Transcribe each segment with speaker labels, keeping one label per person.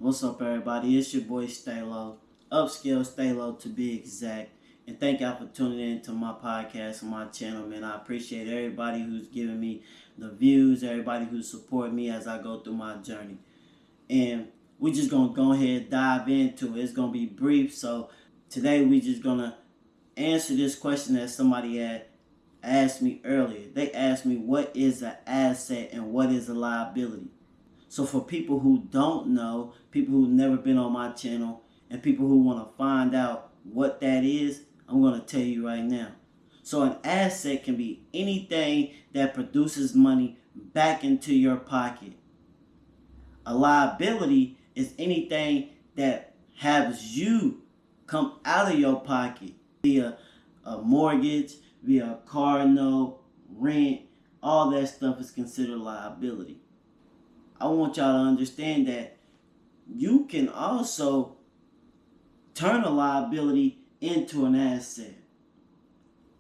Speaker 1: What's up, everybody? It's your boy Stay Low, Upscale Stay Low to be exact. And thank y'all for tuning in to my podcast and my channel, man. I appreciate everybody who's giving me the views, everybody who support me as I go through my journey. And we're just gonna go ahead and dive into it. It's gonna be brief. So today we just gonna answer this question that somebody had asked me earlier. They asked me, what is an asset and what is a liability? So for people who don't know, people who've never been on my channel, and people who want to find out what that is, I'm going to tell you right now. So an asset can be anything that produces money back into your pocket. A liability is anything that has you come out of your pocket via a mortgage, via a car note, rent. All that stuff is considered liability. I want y'all to understand that you can also turn a liability into an asset.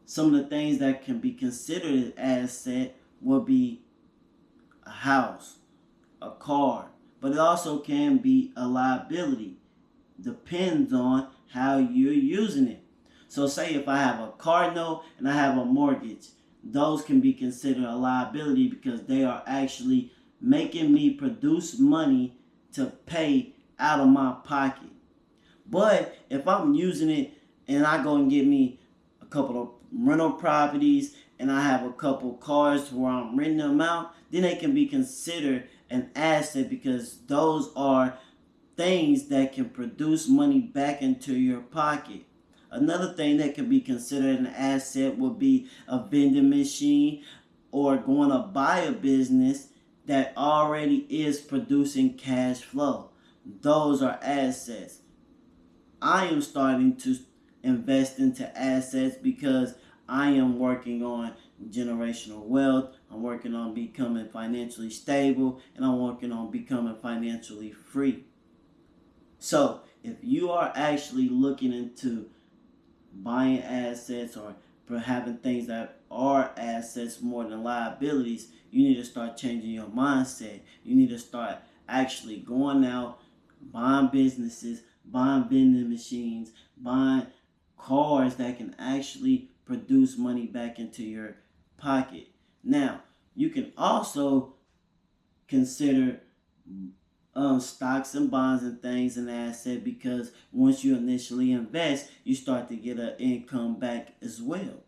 Speaker 1: Some of the things that can be considered an asset will be a house, a car, but it also can be a liability. Depends on how you're using it. So say if I have a car note and I have a mortgage, those can be considered a liability because they are actually making me produce money to pay out of my pocket. But if I'm using it and I go and get me a couple of rental properties and I have a couple cars where I'm renting them out, then they can be considered an asset because those are things that can produce money back into your pocket. Another thing that can be considered an asset would be a vending machine or going to buy a business that already is producing cash flow. Those are assets. I am starting to invest into assets because I am working on generational wealth. I'm working on becoming financially stable, and I'm working on becoming financially free. So if you are actually looking into buying assets or having things that are assets more than liabilities, you need to start changing your mindset. You need to start actually going out, buying businesses, buying vending machines, buying cars that can actually produce money back into your pocket. Now, you can also consider stocks and bonds and things an asset because once you initially invest, you start to get an income back as well.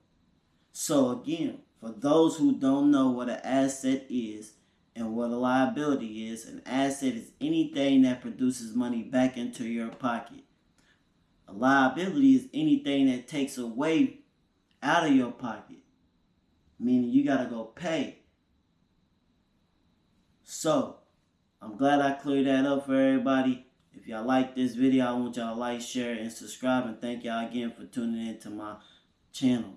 Speaker 1: So again, for those who don't know what an asset is and what a liability is, an asset is anything that produces money back into your pocket. A liability is anything that takes away out of your pocket, meaning you got to go pay. So I'm glad I cleared that up for everybody. If y'all like this video, I want y'all to like, share, and subscribe. And thank y'all again for tuning in to my channel.